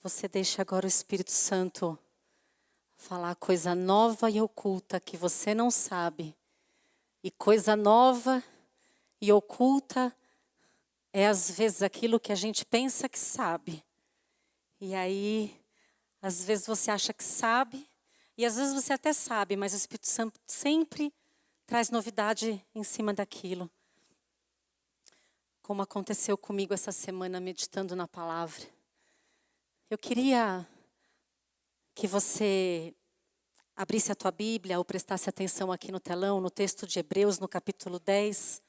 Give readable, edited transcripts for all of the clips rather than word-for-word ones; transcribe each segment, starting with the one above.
Você deixa agora o Espírito Santo falar coisa nova e oculta que você não sabe. E coisa nova e oculta é às vezes aquilo que a gente pensa que sabe. E aí, às vezes você acha que sabe, e às vezes você até sabe, mas o Espírito Santo sempre traz novidade em cima daquilo. Como aconteceu comigo essa semana meditando na palavra. Eu queria que você abrisse a tua Bíblia ou prestasse atenção aqui no telão, no texto de Hebreus, no capítulo 10,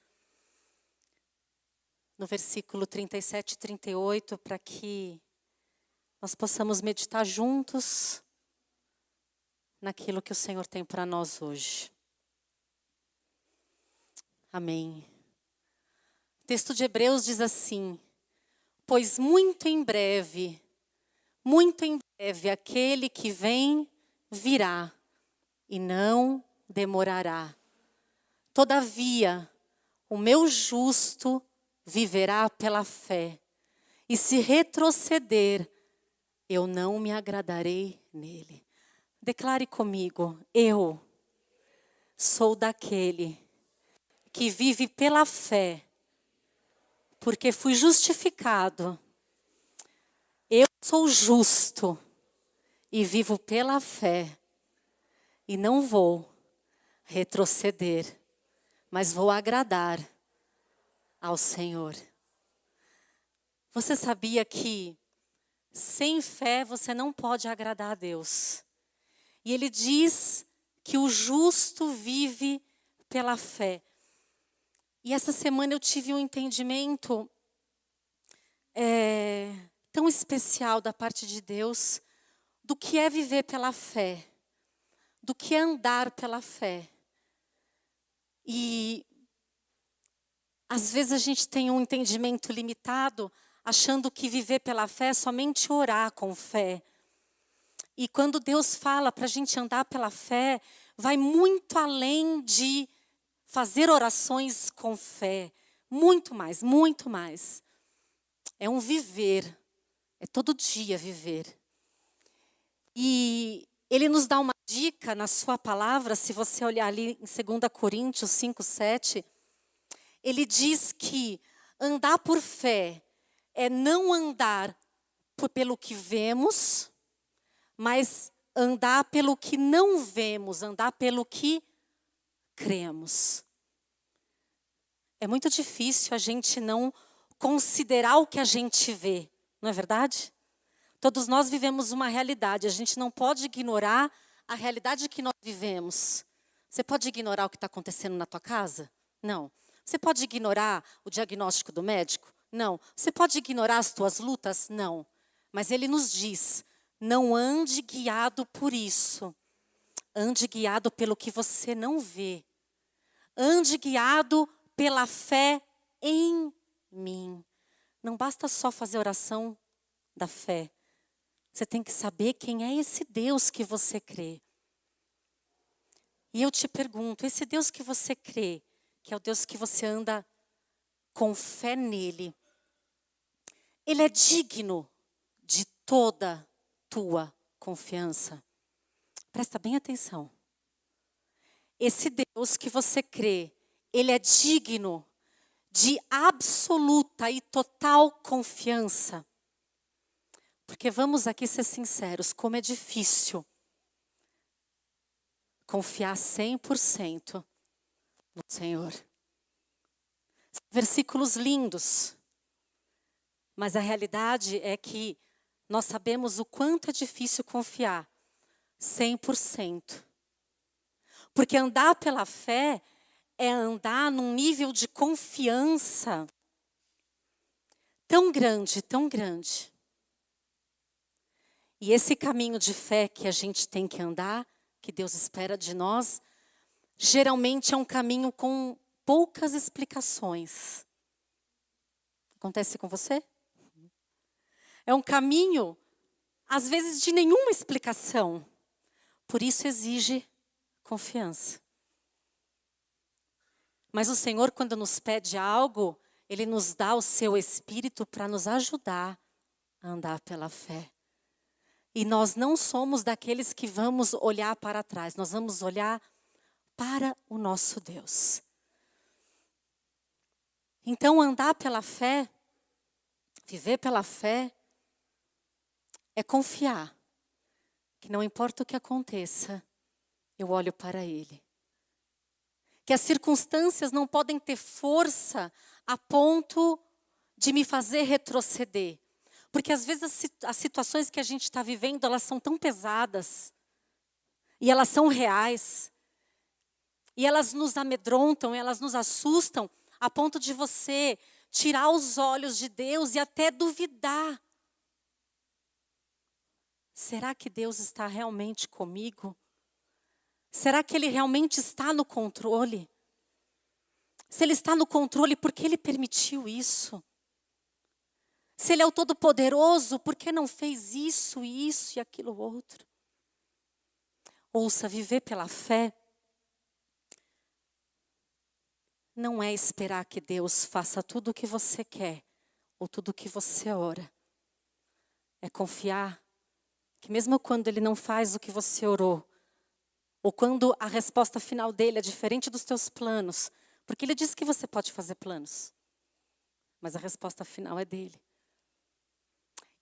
no versículo 37 e 38, para que nós possamos meditar juntos naquilo que o Senhor tem para nós hoje. Amém. O texto de Hebreus diz assim: pois muito em breve, aquele que vem virá e não demorará. Todavia, o meu justo viverá pela fé, e se retroceder, eu não me agradarei nele. Declare comigo: eu sou daquele que vive pela fé, porque fui justificado. Eu sou justo e vivo pela fé, e não vou retroceder, mas vou agradar ao Senhor. Você sabia que sem fé você não pode agradar a Deus? E Ele diz que o justo vive pela fé. E essa semana eu tive um entendimento tão especial da parte de Deus do que é viver pela fé, do que é andar pela fé. E às vezes a gente tem um entendimento limitado, achando que viver pela fé é somente orar com fé. E quando Deus fala para a gente andar pela fé, vai muito além de fazer orações com fé. Muito mais, muito mais. É um viver, é todo dia viver. E Ele nos dá uma dica na sua palavra, se você olhar ali em 2 Coríntios 5, 7, Ele diz que andar por fé é não andar pelo que vemos, mas andar pelo que não vemos, andar pelo que cremos. É muito difícil a gente não considerar o que a gente vê, não é verdade? Todos nós vivemos uma realidade, a gente não pode ignorar a realidade que nós vivemos. Você pode ignorar o que está acontecendo na tua casa? Não. Você pode ignorar o diagnóstico do médico? Não. Você pode ignorar as tuas lutas? Não. Mas Ele nos diz: não ande guiado por isso. Ande guiado pelo que você não vê. Ande guiado pela fé em mim. Não basta só fazer oração da fé. Você tem que saber quem é esse Deus que você crê. E eu te pergunto, esse Deus que você crê, que é o Deus que você anda com fé nele, Ele é digno de toda tua confiança? Presta bem atenção. Esse Deus que você crê, Ele é digno de absoluta e total confiança. Porque vamos aqui ser sinceros, como é difícil confiar 100% no Senhor. Versículos lindos. Mas a realidade é que nós sabemos o quanto é difícil confiar 100%. Porque andar pela fé é andar num nível de confiança tão grande, tão grande. E esse caminho de fé que a gente tem que andar, que Deus espera de nós, geralmente é um caminho com poucas explicações. Acontece com você? É um caminho, às vezes, de nenhuma explicação. Por isso exige confiança. Mas o Senhor, quando nos pede algo, Ele nos dá o seu Espírito para nos ajudar a andar pela fé. E nós não somos daqueles que vamos olhar para trás, nós vamos olhar para o nosso Deus. Então, andar pela fé, viver pela fé, é confiar que não importa o que aconteça, eu olho para Ele. Que as circunstâncias não podem ter força a ponto de me fazer retroceder. Porque às vezes as situações que a gente está vivendo, elas são tão pesadas. E elas são reais. E elas nos amedrontam, elas nos assustam, a ponto de você tirar os olhos de Deus e até duvidar. Será que Deus está realmente comigo? Será que Ele realmente está no controle? Se Ele está no controle, por que Ele permitiu isso? Se Ele é o Todo-Poderoso, por que não fez isso e aquilo outro? Ouça, viver pela fé não é esperar que Deus faça tudo o que você quer ou tudo o que você ora. É confiar que mesmo quando Ele não faz o que você orou, ou quando a resposta final dele é diferente dos teus planos, porque Ele disse que você pode fazer planos, mas a resposta final é dele.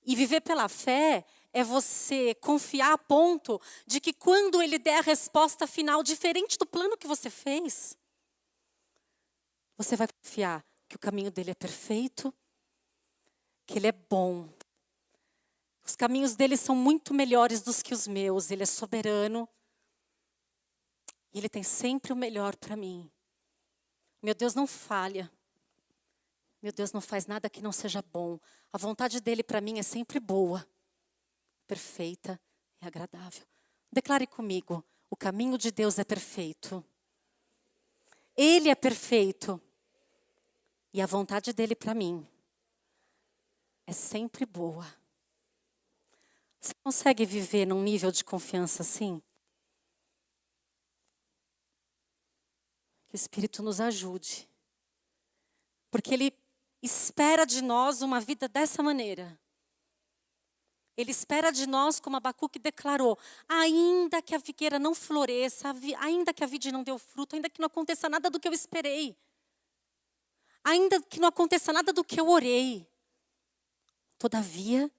E viver pela fé é você confiar a ponto de que quando Ele der a resposta final diferente do plano que você fez, você vai confiar que o caminho dele é perfeito, que Ele é bom. Os caminhos dele são muito melhores dos que os meus. Ele é soberano. E Ele tem sempre o melhor para mim. Meu Deus não falha. Meu Deus não faz nada que não seja bom. A vontade dele para mim é sempre boa, perfeita e agradável. Declare comigo, o caminho de Deus é perfeito. Ele é perfeito. E a vontade dele para mim é sempre boa. Você consegue viver num nível de confiança assim? Que o Espírito nos ajude. Porque Ele espera de nós uma vida dessa maneira. Ele espera de nós, como Abacuque declarou, ainda que a figueira não floresça, ainda que a vide não deu fruto, ainda que não aconteça nada do que eu esperei, ainda que não aconteça nada do que eu orei, todavia,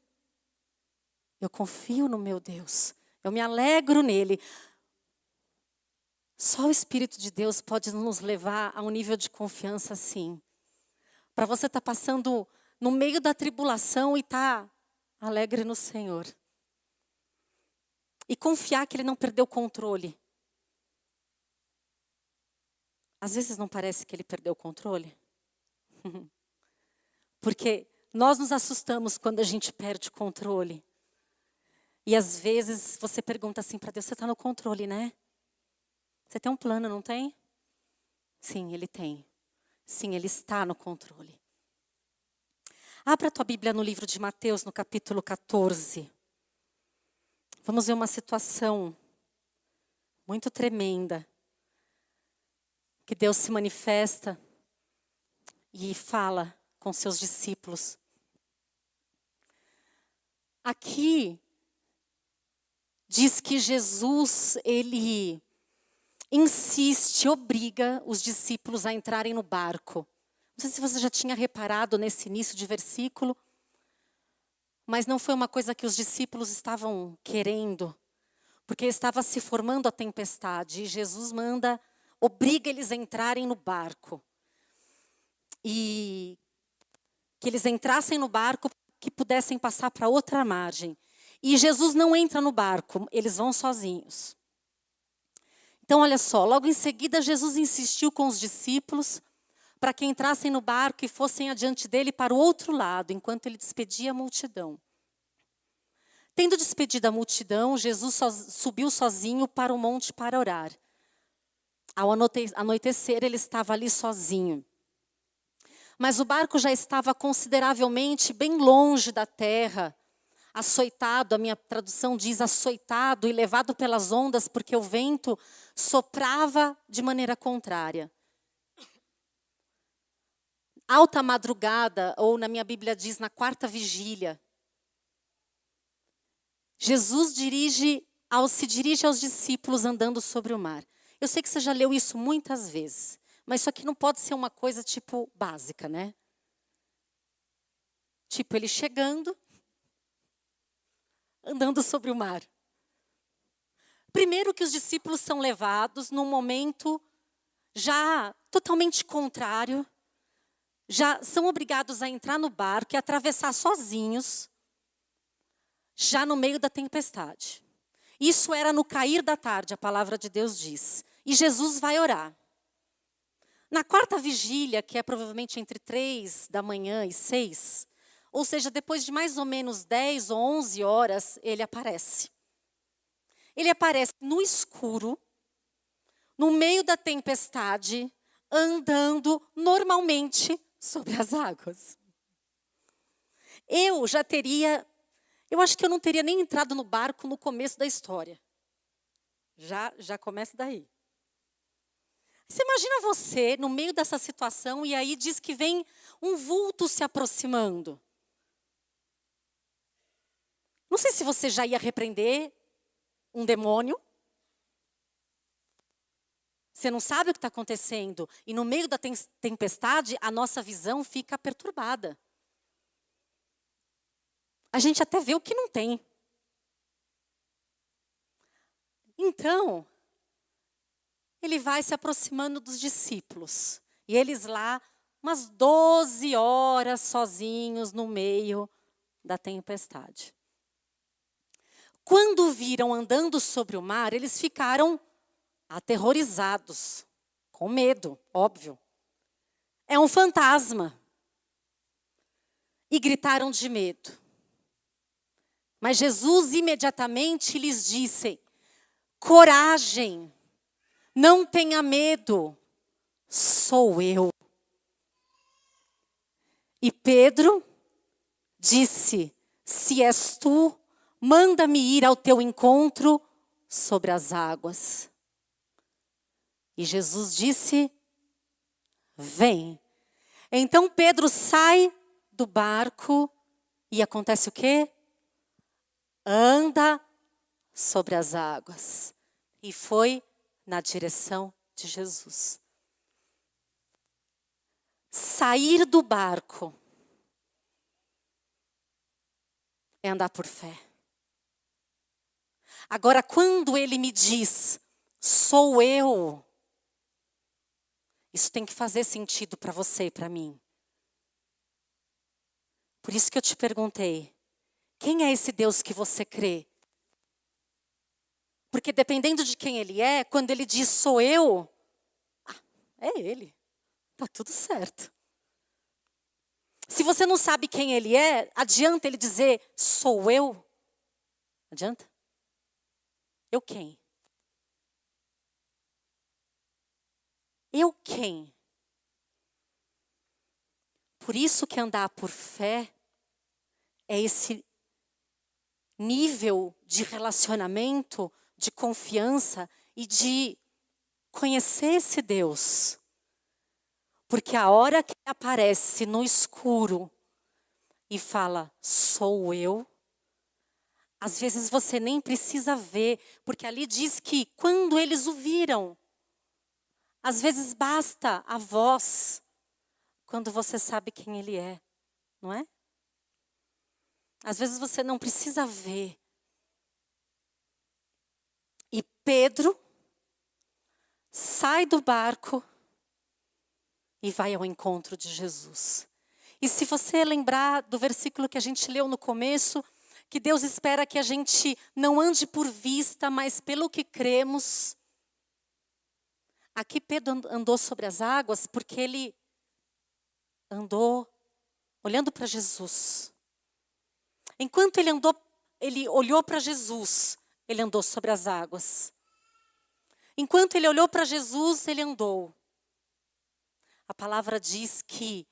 eu confio no meu Deus, eu me alegro nele. Só o Espírito de Deus pode nos levar a um nível de confiança assim. Para você estar passando no meio da tribulação e estar alegre no Senhor. E confiar que Ele não perdeu o controle. Às vezes não parece que Ele perdeu o controle. Porque nós nos assustamos quando a gente perde o controle. E às vezes você pergunta assim para Deus, você está no controle, né? Você tem um plano, não tem? Sim, Ele tem. Sim, Ele está no controle. Abra a tua Bíblia no livro de Mateus, no capítulo 14. Vamos ver uma situação muito tremenda. Que Deus se manifesta e fala com seus discípulos. Aqui diz que Jesus, Ele insiste, obriga os discípulos a entrarem no barco. Não sei se você já tinha reparado nesse início de versículo, mas não foi uma coisa que os discípulos estavam querendo, porque estava se formando a tempestade e Jesus obriga eles a entrarem no barco. E que eles entrassem no barco, que pudessem passar para outra margem. E Jesus não entra no barco, eles vão sozinhos. Então, olha só, logo em seguida, Jesus insistiu com os discípulos para que entrassem no barco e fossem adiante dele para o outro lado, enquanto ele despedia a multidão. Tendo despedido a multidão, Jesus subiu sozinho para o monte para orar. Ao anoitecer, ele estava ali sozinho. Mas o barco já estava consideravelmente bem longe da terra, açoitado, a minha tradução diz açoitado e levado pelas ondas, porque o vento soprava de maneira contrária. Alta madrugada, ou na minha Bíblia diz na quarta vigília, Jesus se dirige aos discípulos andando sobre o mar. Eu sei que você já leu isso muitas vezes, mas isso aqui não pode ser uma coisa tipo básica, né? Tipo, ele chegando, andando sobre o mar. Primeiro que os discípulos são levados num momento já totalmente contrário, já são obrigados a entrar no barco e atravessar sozinhos, já no meio da tempestade. Isso era no cair da tarde, a palavra de Deus diz. E Jesus vai orar. Na quarta vigília, que é provavelmente entre 3 da manhã e 6, ou seja, depois de mais ou menos 10 ou 11 horas, ele aparece. Ele aparece no escuro, no meio da tempestade, andando normalmente sobre as águas. Eu acho que eu não teria nem entrado no barco no começo da história. Já começa daí. Você imagina você no meio dessa situação e aí diz que vem um vulto se aproximando. Não sei se você já ia repreender um demônio. Você não sabe o que está acontecendo. E no meio da tempestade, a nossa visão fica perturbada. A gente até vê o que não tem. Então, ele vai se aproximando dos discípulos. E eles lá, umas 12 horas sozinhos no meio da tempestade. Quando o viram andando sobre o mar, eles ficaram aterrorizados, com medo, óbvio. É um fantasma. E gritaram de medo. Mas Jesus imediatamente lhes disse: coragem, não tenha medo, sou eu. E Pedro disse: se és tu, manda-me ir ao teu encontro sobre as águas. E Jesus disse: vem. Então Pedro sai do barco e acontece o quê? Anda sobre as águas. E foi na direção de Jesus. Sair do barco é andar por fé. Agora, quando ele me diz, sou eu, isso tem que fazer sentido para você e para mim. Por isso que eu te perguntei, quem é esse Deus que você crê? Porque dependendo de quem ele é, quando ele diz sou eu, é ele. Tá tudo certo. Se você não sabe quem ele é, adianta ele dizer sou eu? Adianta? Eu quem? Eu quem? Por isso que andar por fé é esse nível de relacionamento, de confiança e de conhecer esse Deus. Porque a hora que ele aparece no escuro e fala, sou eu, às vezes você nem precisa ver, porque ali diz que quando eles o viram, às vezes basta a voz, quando você sabe quem ele é, não é? Às vezes você não precisa ver. E Pedro sai do barco e vai ao encontro de Jesus. E se você lembrar do versículo que a gente leu no começo, que Deus espera que a gente não ande por vista, mas pelo que cremos. Aqui Pedro andou sobre as águas porque ele andou olhando para Jesus. Enquanto ele olhou para Jesus, ele andou sobre as águas. Enquanto ele olhou para Jesus, ele andou. A palavra diz que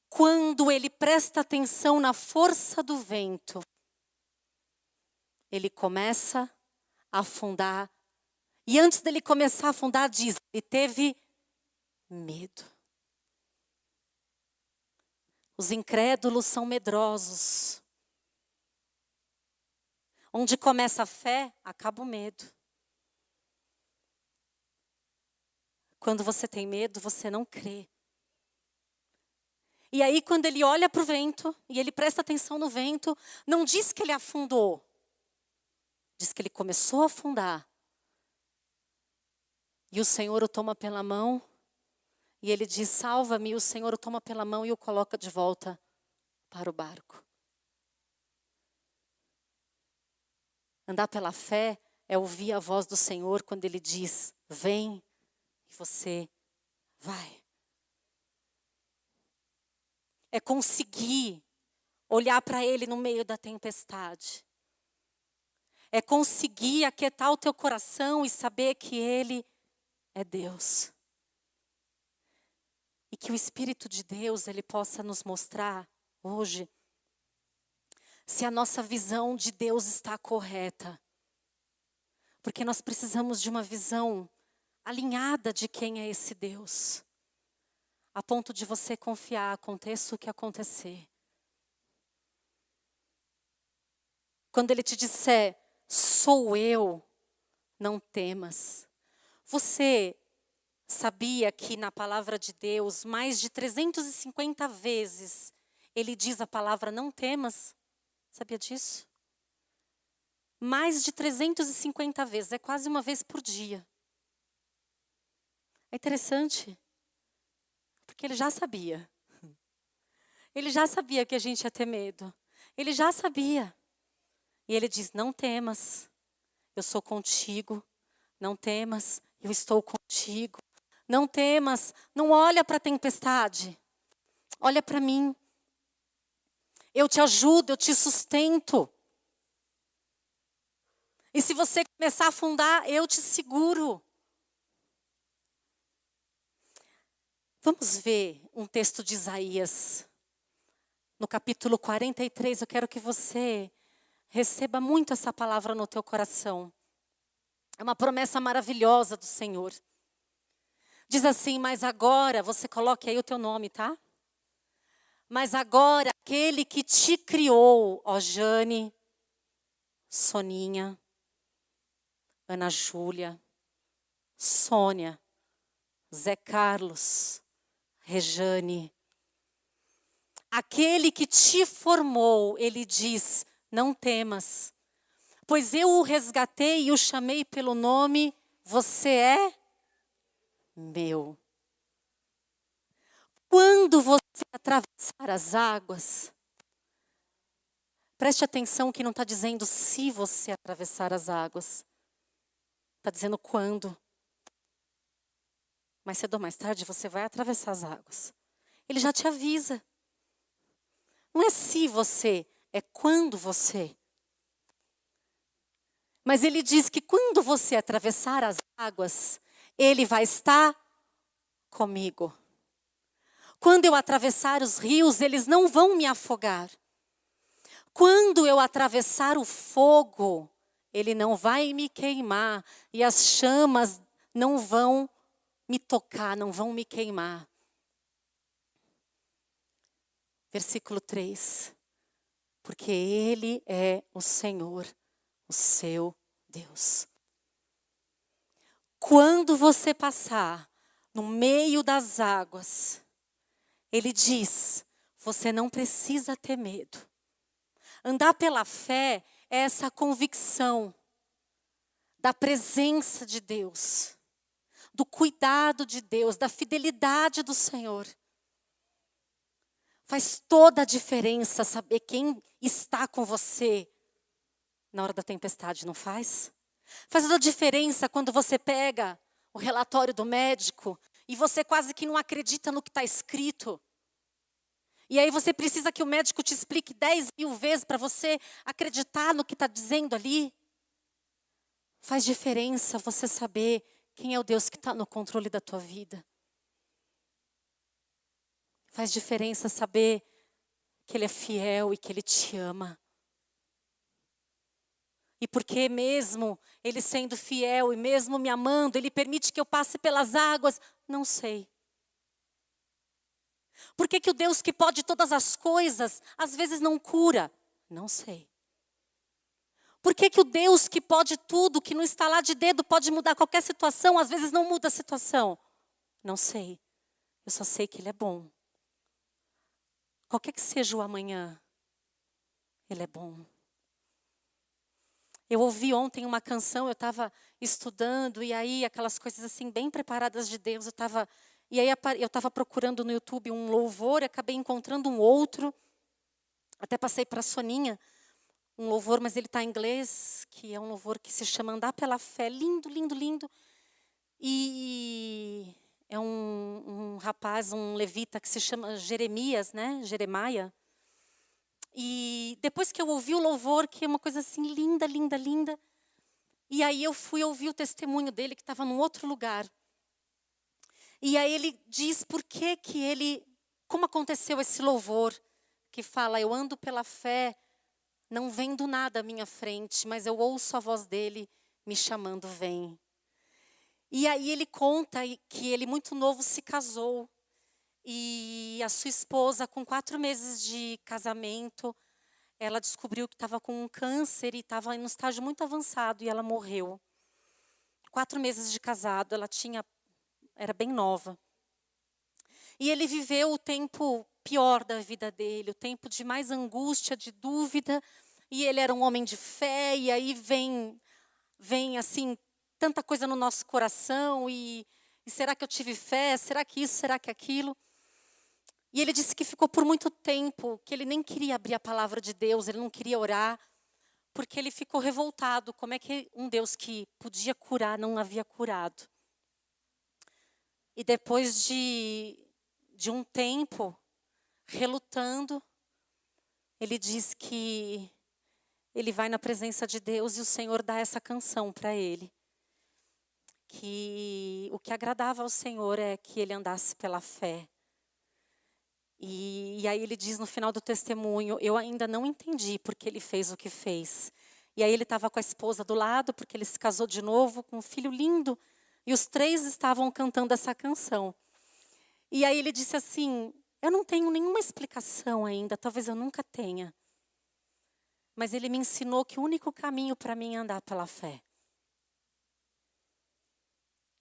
quando ele presta atenção na força do vento, ele começa a afundar. E antes dele começar a afundar, diz, ele teve medo. Os incrédulos são medrosos. Onde começa a fé, acaba o medo. Quando você tem medo, você não crê. E aí, quando ele olha para o vento, e ele presta atenção no vento, não diz que ele afundou. Diz que ele começou a afundar. E o Senhor o toma pela mão, e ele diz, salva-me, e o Senhor o toma pela mão e o coloca de volta para o barco. Andar pela fé é ouvir a voz do Senhor quando Ele diz, vem, e você vai. É conseguir olhar para Ele no meio da tempestade. É conseguir aquietar o teu coração e saber que Ele é Deus. E que o Espírito de Deus, Ele possa nos mostrar hoje se a nossa visão de Deus está correta. Porque nós precisamos de uma visão alinhada de quem é esse Deus. A ponto de você confiar, aconteça o que acontecer. Quando Ele te disser, sou eu, não temas. Você sabia que na palavra de Deus, mais de 350 vezes, Ele diz a palavra não temas? Sabia disso? Mais de 350 vezes, é quase uma vez por dia. É interessante, porque Ele já sabia. Ele já sabia que a gente ia ter medo. Ele já sabia. E Ele diz, não temas, eu sou contigo. Não temas, eu estou contigo. Não temas, não olha para a tempestade. Olha para mim. Eu te ajudo, eu te sustento. E se você começar a afundar, eu te seguro. Vamos ver um texto de Isaías. No capítulo 43, eu quero que você receba muito essa palavra no teu coração. É uma promessa maravilhosa do Senhor. Diz assim, mas agora, você coloque aí o teu nome, tá? Mas agora, aquele que te criou, ó Jane, Soninha, Ana Júlia, Sônia, Zé Carlos, Rejane. Aquele que te formou, ele diz, não temas, pois eu o resgatei e o chamei pelo nome, você é meu. Quando você atravessar as águas, preste atenção que não está dizendo se você atravessar as águas. Está dizendo quando. Mais cedo ou mais tarde você vai atravessar as águas. Ele já te avisa. Não é se você, é quando você. Mas ele diz que quando você atravessar as águas, ele vai estar comigo. Quando eu atravessar os rios, eles não vão me afogar. Quando eu atravessar o fogo, ele não vai me queimar. E as chamas não vão me tocar, não vão me queimar. Versículo 3. Porque Ele é o Senhor, o seu Deus. Quando você passar no meio das águas, Ele diz, você não precisa ter medo. Andar pela fé é essa convicção da presença de Deus, do cuidado de Deus, da fidelidade do Senhor. Faz toda a diferença saber quem está com você na hora da tempestade, não faz? Faz toda a diferença quando você pega o relatório do médico e você quase que não acredita no que está escrito. E aí você precisa que o médico te explique 10.000 vezes para você acreditar no que está dizendo ali. Faz diferença você saber quem é o Deus que está no controle da tua vida. Faz diferença saber que Ele é fiel e que Ele te ama. E porque mesmo Ele sendo fiel e mesmo me amando, Ele permite que eu passe pelas águas? Não sei. Por que o Deus que pode todas as coisas, às vezes não cura? Não sei. Por que que o Deus que pode tudo, que no estalar de dedo pode mudar qualquer situação, às vezes não muda a situação? Não sei. Eu só sei que Ele é bom. Qualquer que seja o amanhã, Ele é bom. Eu ouvi ontem uma canção, eu estava estudando, e aí aquelas coisas assim, bem preparadas de Deus, e aí eu estava procurando no YouTube um louvor, e acabei encontrando um outro, até passei para a Soninha, um louvor, mas ele está em inglês, que é um louvor que se chama Andar pela Fé, lindo, lindo, lindo, e é um rapaz, um levita que se chama Jeremias, né, Jeremiah. E depois que eu ouvi o louvor, que é uma coisa assim linda, linda, linda, e aí eu fui ouvir o testemunho dele, que estava num outro lugar. E aí ele diz por que que ele, como aconteceu esse louvor, que fala, eu ando pela fé, não vendo nada à minha frente, mas eu ouço a voz dele me chamando, vem. E aí ele conta que ele muito novo se casou, e a sua esposa, com 4 meses de casamento, ela descobriu que estava com um câncer e estava em um estágio muito avançado e ela morreu. 4 meses de casado, era bem nova. E ele viveu o tempo pior da vida dele, o tempo de mais angústia, de dúvida. E ele era um homem de fé, e aí vem assim, tanta coisa no nosso coração. E será que eu tive fé? Será que isso? Será que aquilo? E ele disse que ficou por muito tempo, que ele nem queria abrir a palavra de Deus, ele não queria orar, porque ele ficou revoltado. Como é que um Deus que podia curar não havia curado? E depois de um tempo, relutando, ele diz que ele vai na presença de Deus e o Senhor dá essa canção para ele. Que o que agradava ao Senhor é que ele andasse pela fé. E aí ele diz no final do testemunho, eu ainda não entendi porque ele fez o que fez. E aí ele estava com a esposa do lado, porque ele se casou de novo, com um filho lindo, e os 3 estavam cantando essa canção. E aí ele disse assim, eu não tenho nenhuma explicação ainda, talvez eu nunca tenha. Mas ele me ensinou que o único caminho para mim é andar pela fé.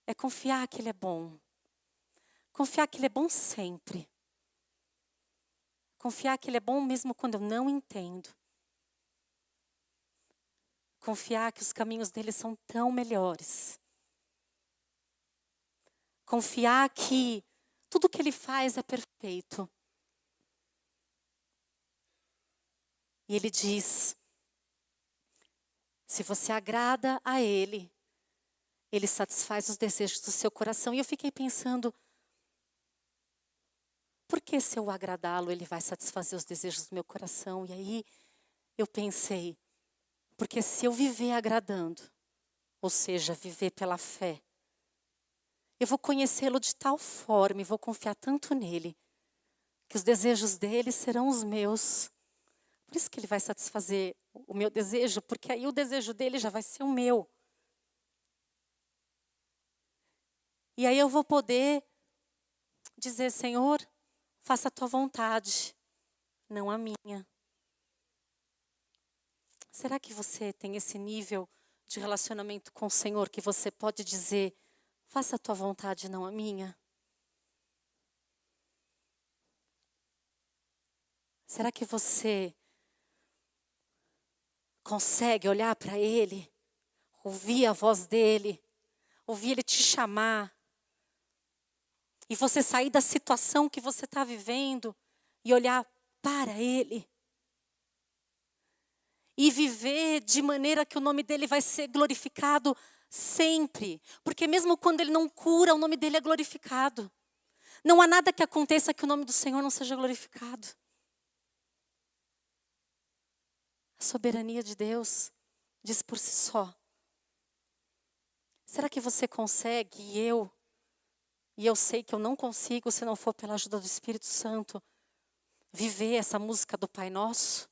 É confiar que Ele é bom. Confiar que Ele é bom sempre. Confiar que Ele é bom mesmo quando eu não entendo. Confiar que os caminhos dele são tão melhores. Confiar que tudo que Ele faz é perfeito. E Ele diz, se você agrada a Ele, Ele satisfaz os desejos do seu coração. E eu fiquei pensando, por que se eu agradá-lo, Ele vai satisfazer os desejos do meu coração? E aí eu pensei, porque se eu viver agradando, ou seja, viver pela fé, eu vou conhecê-lo de tal forma e vou confiar tanto nele, que os desejos dele serão os meus. Por isso que Ele vai satisfazer o meu desejo, porque aí o desejo dele já vai ser o meu. E aí eu vou poder dizer, Senhor, faça a tua vontade, não a minha. Será que você tem esse nível de relacionamento com o Senhor que você pode dizer, faça a tua vontade, não a minha? Será que você consegue olhar para Ele, ouvir a voz dEle, ouvir Ele te chamar, e você sair da situação que você está vivendo e olhar para Ele? E viver de maneira que o nome dEle vai ser glorificado sempre. Porque mesmo quando Ele não cura, o nome dEle é glorificado. Não há nada que aconteça que o nome do Senhor não seja glorificado. A soberania de Deus diz por si só. Será que você consegue, e eu sei que eu não consigo se não for pela ajuda do Espírito Santo, viver essa música do Pai Nosso?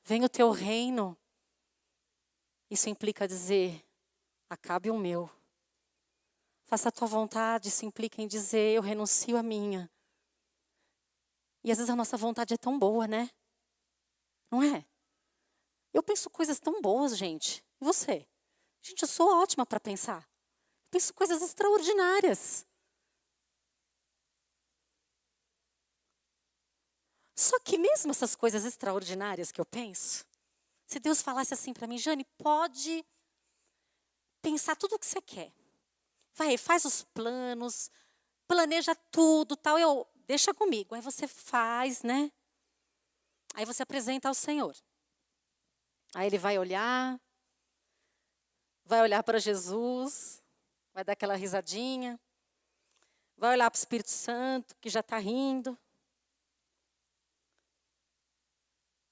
Venha o teu reino. Isso implica dizer, acabe o meu. Faça a tua vontade, isso implica em dizer, eu renuncio à minha. E às vezes a nossa vontade é tão boa, né? não é? Eu penso coisas tão boas, gente. E você? Gente, eu sou ótima para pensar. Eu penso coisas extraordinárias. Só que mesmo essas coisas extraordinárias que eu penso, se Deus falasse assim para mim, Jane, pode pensar tudo o que você quer. Vai, faz os planos, planeja tudo, tal, deixa comigo. Aí você faz, né? Aí você apresenta ao Senhor. Aí ele vai olhar para Jesus, vai dar aquela risadinha, vai olhar para o Espírito Santo, que já está rindo.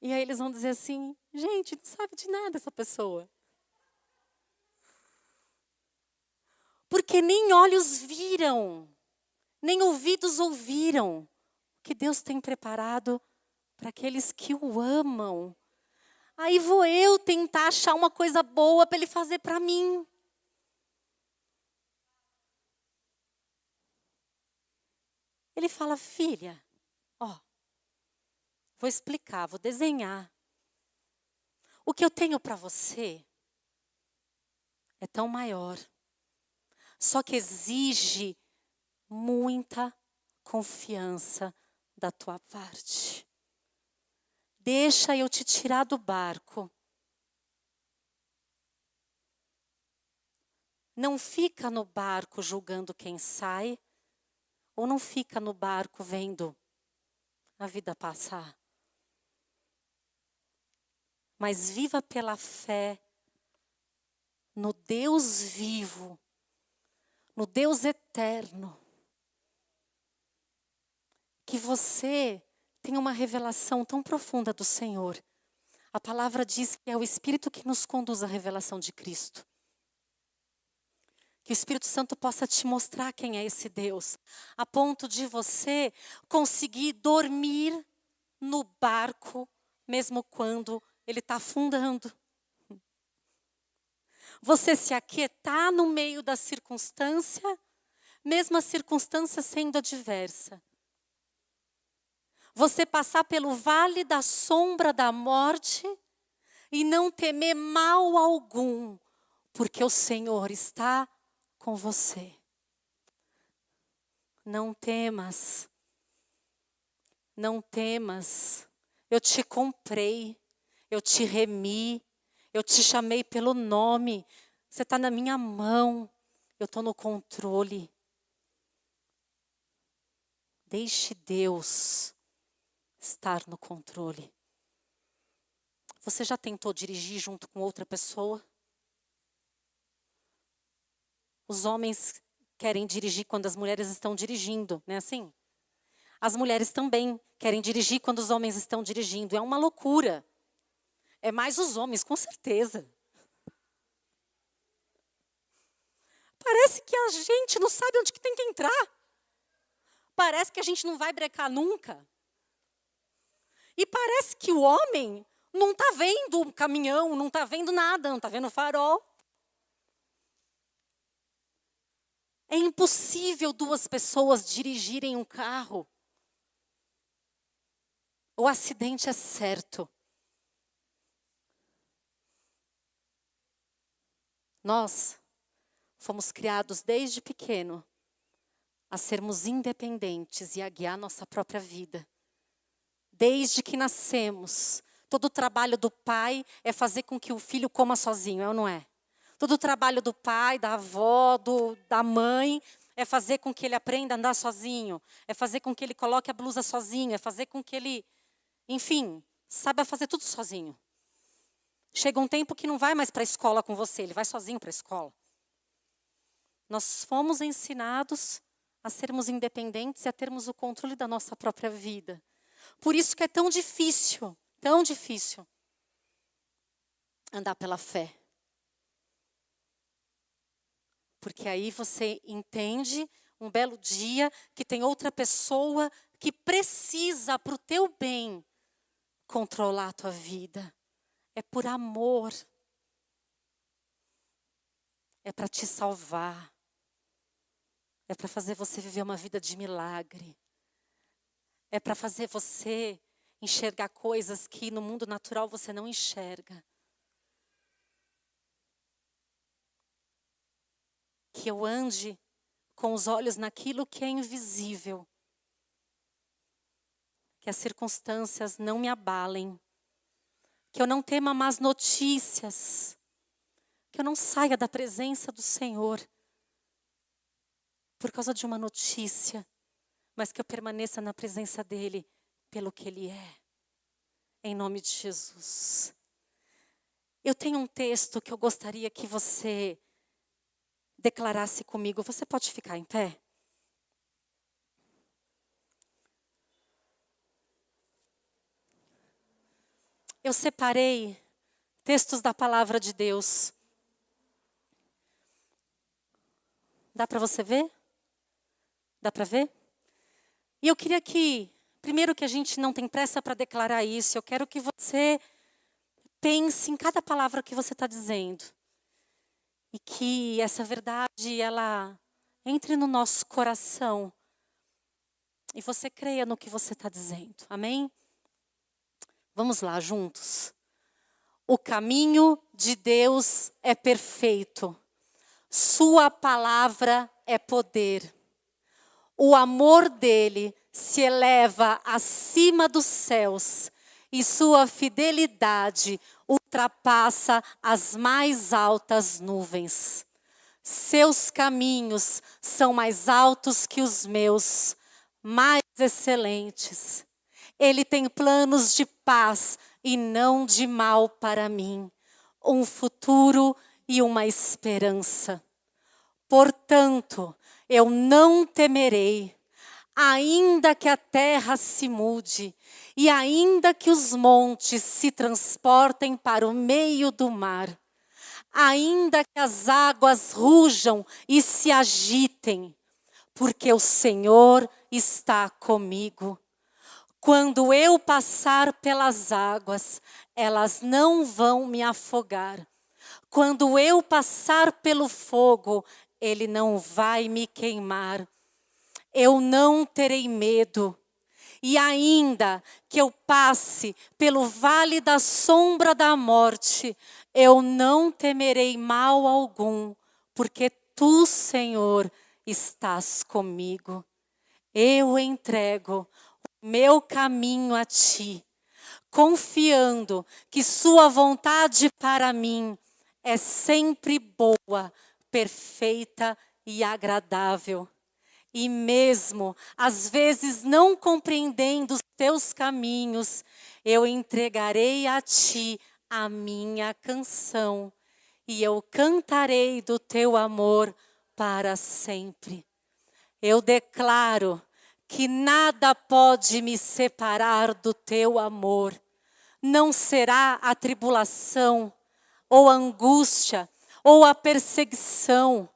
E aí eles vão dizer assim, gente, não sabe de nada essa pessoa. Porque nem olhos viram, nem ouvidos ouviram o que Deus tem preparado para aqueles que o amam. Aí vou eu tentar achar uma coisa boa para ele fazer para mim. Ele fala, filha, vou explicar, vou desenhar. O que eu tenho para você é tão maior. Só que exige muita confiança da tua parte. Deixa eu te tirar do barco. Não fica no barco julgando quem sai, ou não fica no barco vendo a vida passar. Mas viva pela fé no Deus vivo, no Deus eterno. Que você tenha uma revelação tão profunda do Senhor. A palavra diz que é o Espírito que nos conduz à revelação de Cristo. Que o Espírito Santo possa te mostrar quem é esse Deus, a ponto de você conseguir dormir no barco, mesmo quando ele está afundando. Você se aquietar no meio da circunstância, mesmo a circunstância sendo adversa. Você passar pelo vale da sombra da morte e não temer mal algum, porque o Senhor está com você. Não temas. Não temas. Eu te comprei. Eu te remi. Eu te chamei pelo nome. Você está na minha mão. Eu estou no controle. Deixe Deus estar no controle. Você já tentou dirigir junto com outra pessoa? Os homens querem dirigir quando as mulheres estão dirigindo, não é assim? As mulheres também querem dirigir quando os homens estão dirigindo. É uma loucura. É mais os homens, com certeza. Parece que a gente não sabe onde que tem que entrar. Parece que a gente não vai brecar nunca. E parece que o homem não está vendo um caminhão, não está vendo nada, não está vendo o farol. É impossível duas pessoas dirigirem um carro. O acidente é certo. Nós fomos criados desde pequeno a sermos independentes e a guiar nossa própria vida. Desde que nascemos, todo o trabalho do pai é fazer com que o filho coma sozinho, é ou não é? Todo o trabalho do pai, da avó, da mãe, é fazer com que ele aprenda a andar sozinho, é fazer com que ele coloque a blusa sozinho, é fazer com que ele, enfim, saiba fazer tudo sozinho. Chega um tempo que não vai mais para a escola com você, ele vai sozinho para a escola. Nós fomos ensinados a sermos independentes e a termos o controle da nossa própria vida. Por isso que é tão difícil andar pela fé. Porque aí você entende um belo dia que tem outra pessoa que precisa, para o teu bem, controlar a tua vida. É por amor. É para te salvar. É para fazer você viver uma vida de milagre. É para fazer você enxergar coisas que no mundo natural você não enxerga. Que eu ande com os olhos naquilo que é invisível. Que as circunstâncias não me abalem. Que eu não tema más notícias. Que eu não saia da presença do Senhor por causa de uma notícia, mas que eu permaneça na presença dEle pelo que Ele é. Em nome de Jesus. Eu tenho um texto que eu gostaria que você declarasse comigo. Você pode ficar em pé? Eu separei textos da palavra de Deus. Dá para você ver? Dá para ver? E eu queria primeiro que a gente não tem pressa para declarar isso, eu quero que você pense em cada palavra que você está dizendo. E que essa verdade, ela entre no nosso coração. E você creia no que você está dizendo. Amém? Vamos lá, juntos. O caminho de Deus é perfeito. Sua palavra é poder. O amor dele se eleva acima dos céus e sua fidelidade ultrapassa as mais altas nuvens. Seus caminhos são mais altos que os meus, mais excelentes. Ele tem planos de paz e não de mal para mim, um futuro e uma esperança. Portanto, eu não temerei, ainda que a terra se mude, e ainda que os montes se transportem para o meio do mar, ainda que as águas rujam e se agitem, porque o Senhor está comigo. Quando eu passar pelas águas, elas não vão me afogar. Quando eu passar pelo fogo, ele não vai me queimar. Eu não terei medo. E ainda que eu passe pelo vale da sombra da morte, eu não temerei mal algum, porque tu, Senhor, estás comigo. Eu entrego o meu caminho a ti, confiando que sua vontade para mim é sempre boa, perfeita e agradável. E mesmo, às vezes, não compreendendo os teus caminhos, eu entregarei a ti a minha canção. E eu cantarei do teu amor para sempre. Eu declaro que nada pode me separar do teu amor. Não será a tribulação, ou a angústia, ou a perseguição,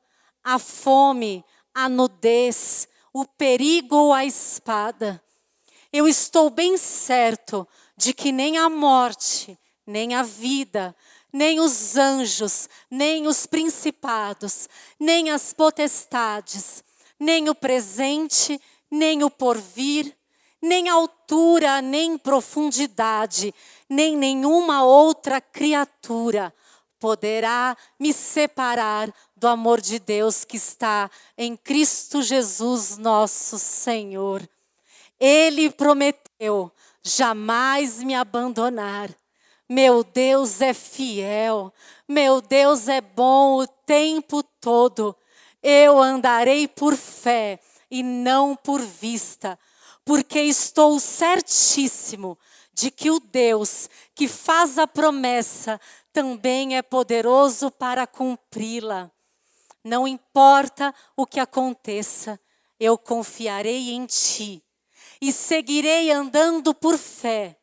a fome, a nudez, o perigo ou a espada. Eu estou bem certo de que nem a morte, nem a vida, nem os anjos, nem os principados, nem as potestades, nem o presente, nem o porvir, nem altura, nem profundidade, nem nenhuma outra criatura poderá me separar do amor de Deus que está em Cristo Jesus, nosso Senhor. Ele prometeu jamais me abandonar. Meu Deus é fiel, meu Deus é bom o tempo todo. Eu andarei por fé e não por vista, porque estou certíssimo de que o Deus que faz a promessa também é poderoso para cumpri-la. Não importa o que aconteça, eu confiarei em ti e seguirei andando por fé,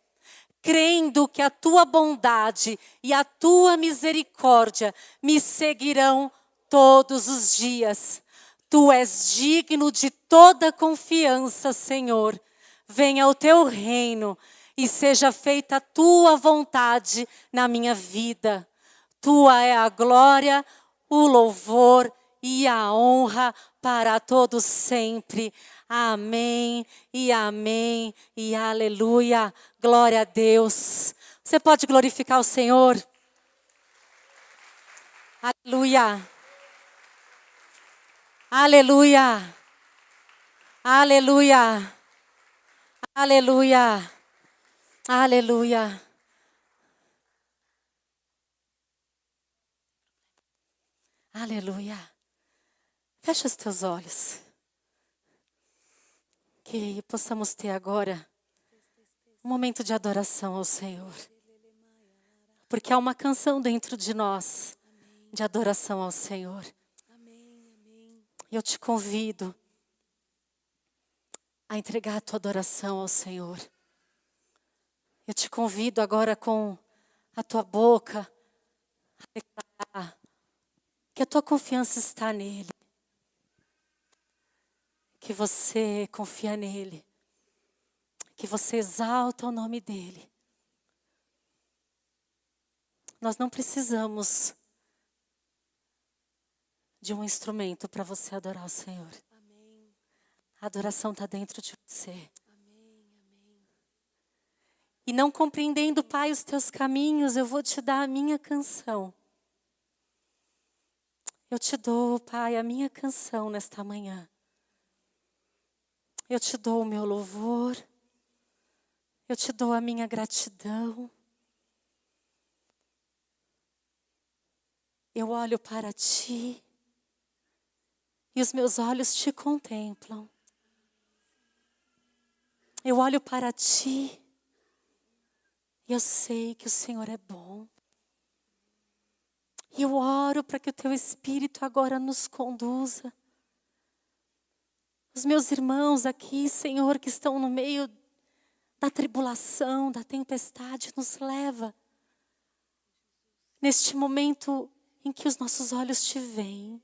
crendo que a tua bondade e a tua misericórdia me seguirão todos os dias. Tu és digno de toda confiança, Senhor. Venha o teu reino e seja feita a tua vontade na minha vida. Tua é a glória, o louvor e a honra para todos sempre. Amém e amém e aleluia. Glória a Deus. Você pode glorificar o Senhor? Aleluia. Aleluia. Aleluia. Aleluia. Aleluia. Aleluia. Fecha os teus olhos. Que possamos ter agora um momento de adoração ao Senhor. Porque há uma canção dentro de nós de adoração ao Senhor. E eu te convido a entregar a tua adoração ao Senhor. Eu te convido agora com a tua boca a declarar que a tua confiança está nele. Que você confia nele. Que você exalta o nome dele. Nós não precisamos de um instrumento para você adorar o Senhor. Amém. A adoração está dentro de você. Amém, amém. E não compreendendo, Pai, os teus caminhos, eu vou te dar a minha canção. Eu te dou, Pai, a minha canção nesta manhã. Eu te dou o meu louvor. Eu te dou a minha gratidão. Eu olho para ti. E os meus olhos te contemplam. Eu olho para ti. E eu sei que o Senhor é bom. E eu oro para que o teu Espírito agora nos conduza. Os meus irmãos aqui, Senhor, que estão no meio da tribulação, da tempestade, nos leva. Neste momento em que os nossos olhos te veem.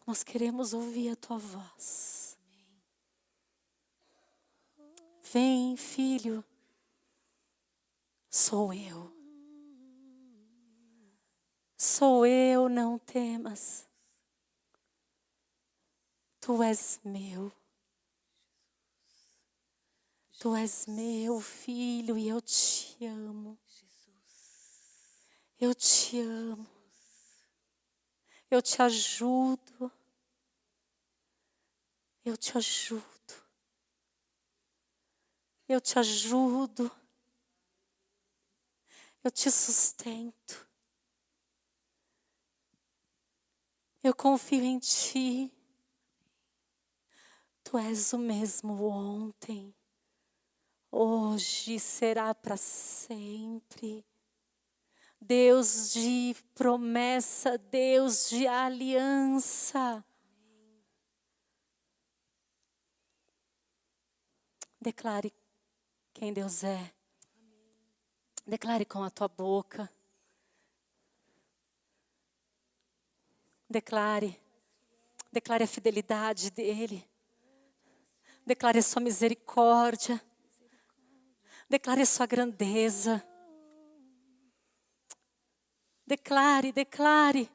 Nós queremos ouvir a tua voz. Vem, filho. Sou eu. Sou eu, não temas. Tu és meu. Tu és meu filho e eu te amo. Eu te amo. Eu te ajudo. Eu te ajudo. Eu te ajudo. Eu te sustento. Eu confio em ti. Tu és o mesmo ontem. Hoje será para sempre. Deus de promessa, Deus de aliança. Declare quem Deus é. Declare com a tua boca. Declare a fidelidade dEle. Declare a sua misericórdia. Declare a sua grandeza. Declare.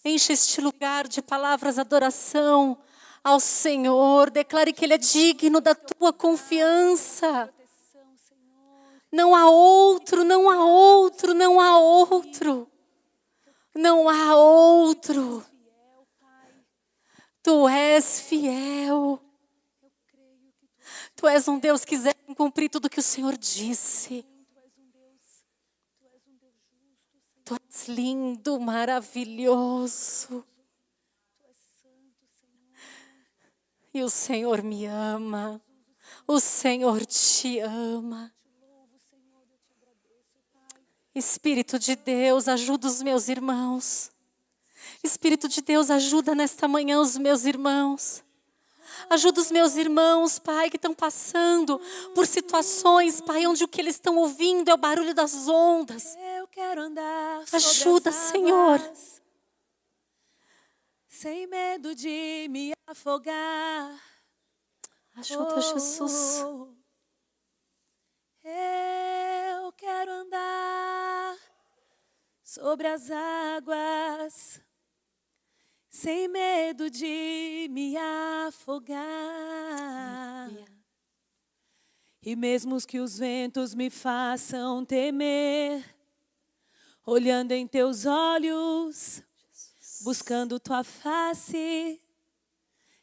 Enche este lugar de palavras de adoração ao Senhor. Declare que Ele é digno da tua confiança. Não há outro, não há outro, não há outro. Não há outro. Tu és fiel. Tu és um Deus que quiser cumprir tudo que o Senhor disse. Tu és lindo, maravilhoso. E o Senhor me ama. O Senhor te ama. Espírito de Deus, ajuda os meus irmãos. Espírito de Deus, ajuda nesta manhã os meus irmãos. Ajuda os meus irmãos, Pai, que estão passando por situações, Pai, onde o que eles estão ouvindo é o barulho das ondas. Eu quero andar Ajuda, sobre as Senhor. águas, sem medo de me afogar. Ajuda, Jesus. Eu quero andar sobre as águas, sem medo de me afogar. E mesmo que os ventos me façam temer, olhando em teus olhos, buscando tua face,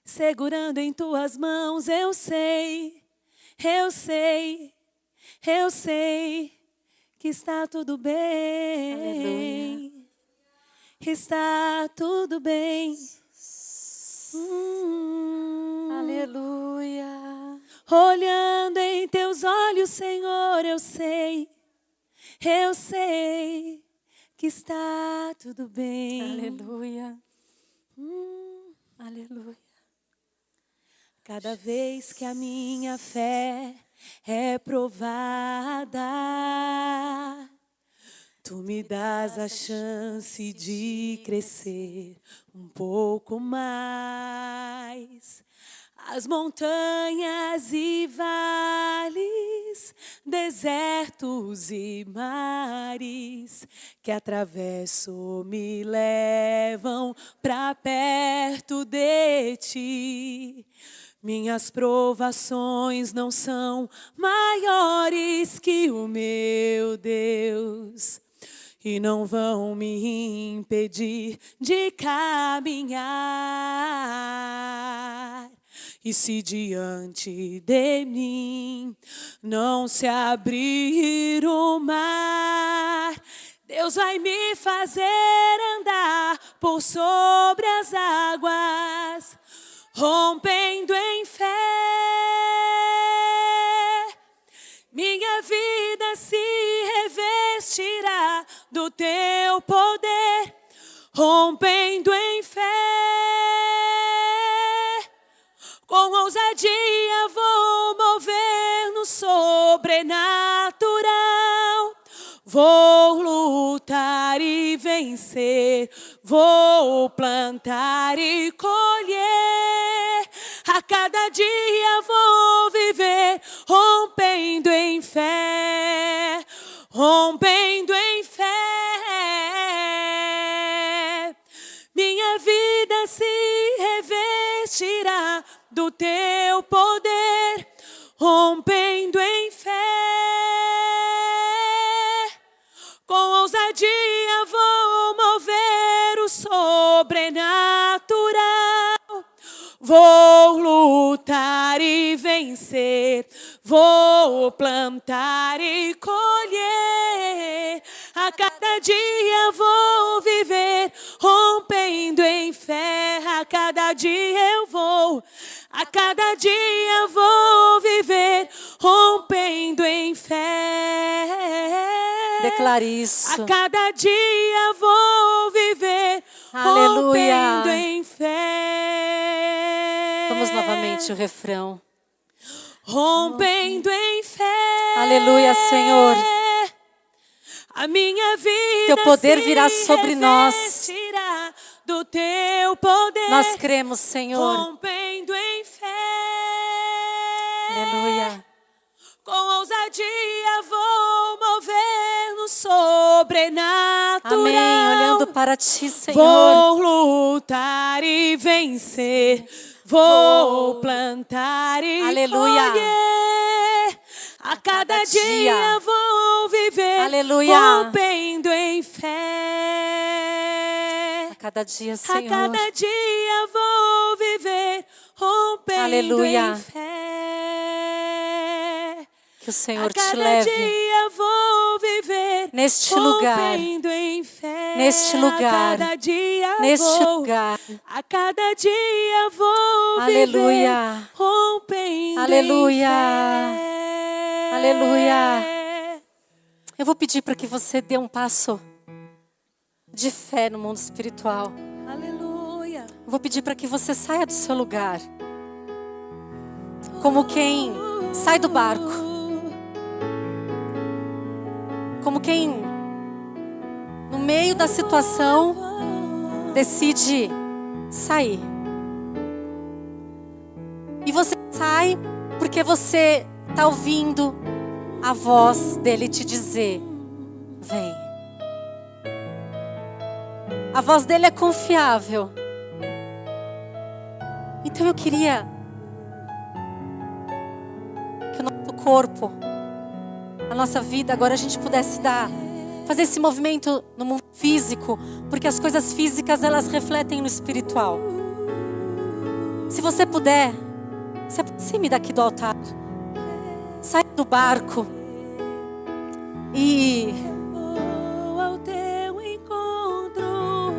segurando em tuas mãos, eu sei que está tudo bem. Aleluia. Está tudo bem. Aleluia. Olhando em teus olhos, Senhor, eu sei que está tudo bem. Aleluia. Aleluia. Cada vez que a minha fé é provada, tu me dás a chance de crescer um pouco mais. As montanhas e vales, desertos e mares que atravesso me levam pra perto de ti. Minhas provações não são maiores que o meu Deus e não vão me impedir de caminhar. E se diante de mim não se abrir o mar, Deus vai me fazer andar por sobre as águas, rompendo em fé. Minha vida se revestirá do teu poder, rompendo em fé. Com ousadia vou mover no sobrenatural. Vou lutar e vencer, vou plantar e colher. A cada dia vou viver rompendo em fé, rompendo em fé. Minha vida se revestirá do teu poder, rompendo em fé. Com ousadia vou mover o sobrenatural. Vou lutar e vencer, vou plantar e colher. A cada dia vou viver rompendo em fé. A cada dia eu vou, a cada dia vou viver rompendo em fé. Declare isso. A cada dia vou viver rompendo em fé. Vamos novamente o refrão. Rompendo em fé. Aleluia, Senhor. A minha vida teu poder virá sobre nós. Do teu poder. Nós cremos, Senhor. Rompendo em fé. Aleluia. Com ousadia vou mover no sobrenatural. Amém. Olhando para ti, Senhor. Vou lutar e vencer. Vou plantar e Aleluia. colher. A cada dia vou viver. Aleluia. Rompendo em fé. A cada dia, Senhor. A cada dia vou viver rompendo Aleluia. em fé. Que o Senhor te leve. A cada dia vou viver neste lugar. Em fé. Neste lugar. A cada dia neste vou, lugar. A cada dia vou Aleluia. viver rompendo Aleluia. em fé. Aleluia. Eu vou pedir para que você dê um passo de fé no mundo espiritual. Aleluia. Eu vou pedir para que você saia do seu lugar. Como quem sai do barco. Como quem, no meio da situação, decide sair. E você sai porque você está ouvindo a voz dele te dizer: vem. A voz dele é confiável. Então eu queria que o nosso corpo, a nossa vida, agora a gente pudesse fazer esse movimento no mundo físico, porque as coisas físicas elas refletem no espiritual. Se você puder, se aproxime daqui do altar, sai do barco e Vou ao teu encontro.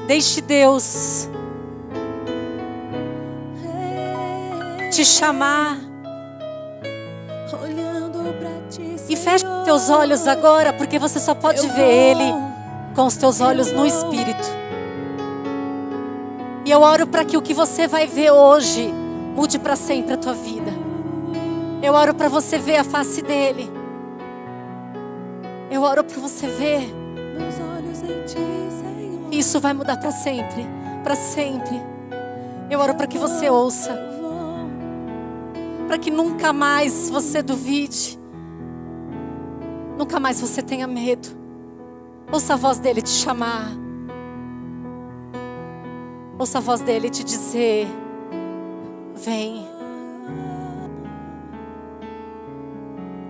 deixe Deus te chamar. Olhando pra ti, E feche Senhor. os teus olhos agora, porque você só pode Eu ver Ele vou. com os teus olhos no Espírito. E eu oro para que o que você vai ver hoje mude para sempre a tua vida. Eu oro para você ver a face dEle. Eu oro para você ver. Meus olhos em ti, Senhor. Isso vai mudar para sempre, para sempre. Eu oro para que você ouça, Eu vou. para que nunca mais você duvide. Nunca mais você tenha medo. Ouça a voz dEle te chamar. Ouça a voz dEle te dizer: vem.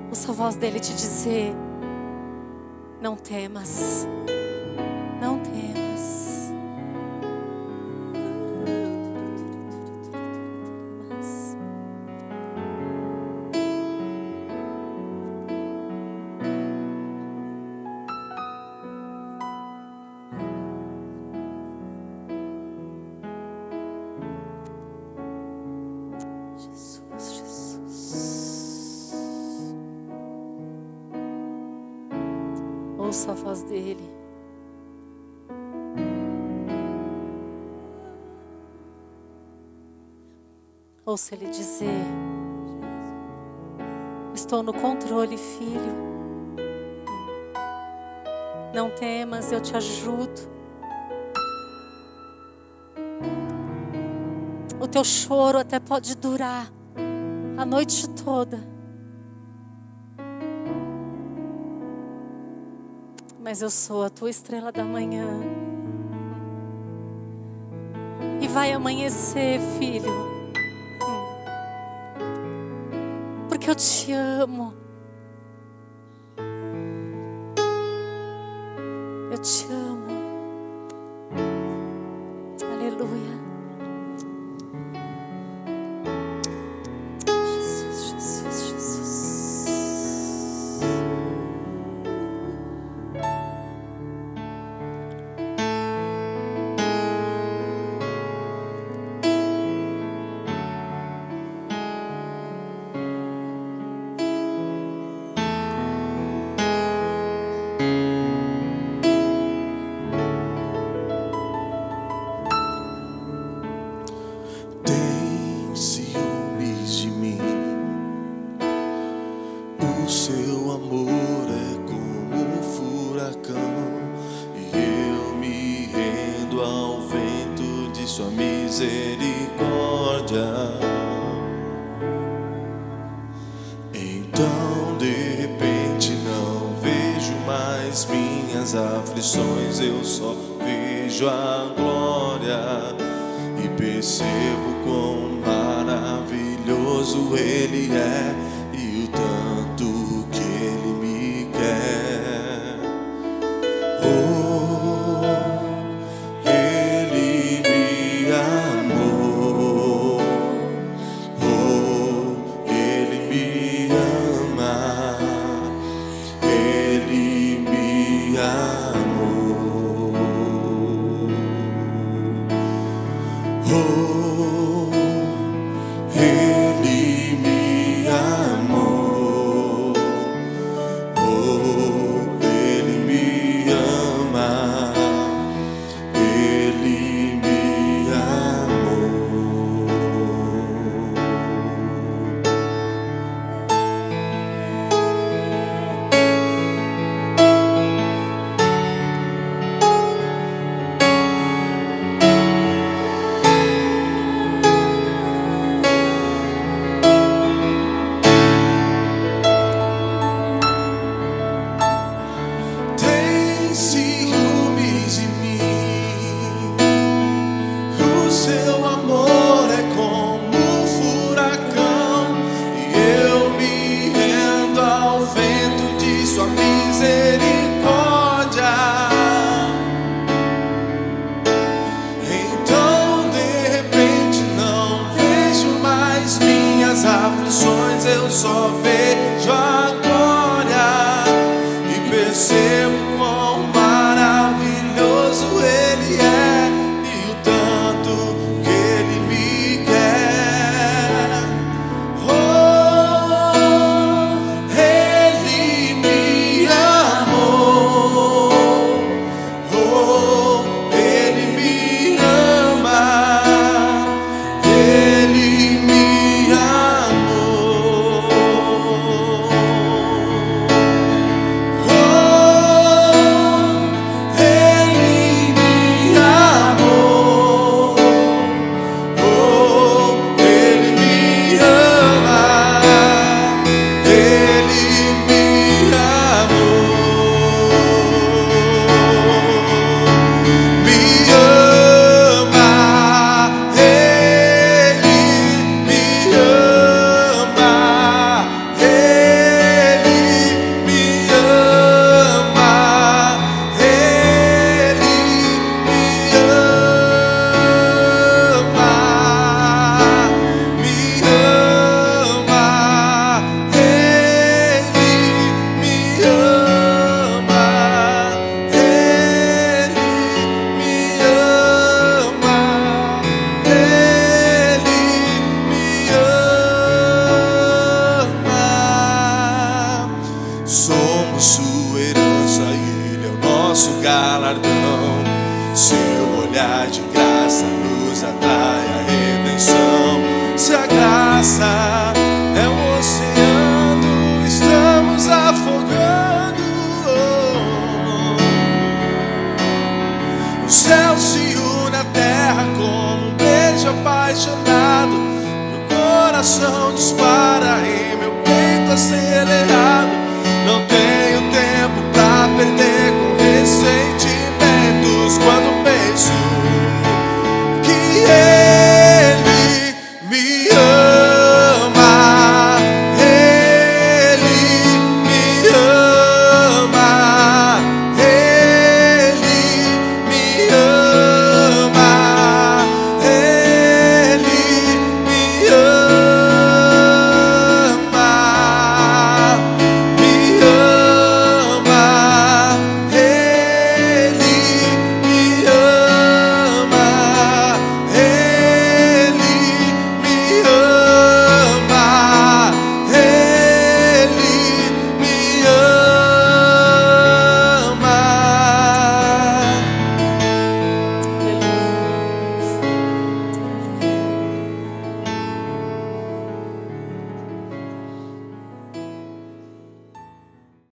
Ouça a voz dEle te dizer: não temas. Não temas. Jesus, Jesus. Ouça a voz dEle. Ouça Ele dizer: estou no controle, filho. Não temas, eu te ajudo. O teu choro até pode durar a noite toda, mas eu sou a tua estrela da manhã. E vai amanhecer, filho, porque eu te amo. Eu te amo. Aleluia. Jesus, Jesus, Jesus. Tem ciúmes de mim. O seu amor é como um furacão, e eu me rendo ao vento de sua misericórdia. Então de repente não vejo mais minhas aflições, eu só vejo a glória. E percebo quão maravilhoso Ele é e o tanto que Ele me quer. Oh, Ele me amou. Oh, Ele me ama. Ele me amou. Oh, Ele me amou. misericórdia. Então de repente não vejo mais minhas aflições, eu só vejo a glória e percebo quão maravilhoso Ele é e o tanto que Ele me quer. Oh, Ele me amou. Oh, Ele me ama. Ele me amou. Oh, Ele me amou. Oh, Ele me ama. Ele me amou. Me ama. Ele me ama. Ele me ama. Ele me ama. Me ama. Ele me ama. Ele me ama. Ele me ama. Somos sua herança e Ele é o nosso galardão. Seu olhar de graça nos atrai a redenção. Se a graça é um oceano, estamos afogando. O céu se une à terra como um beijo apaixonado. Meu coração dispara.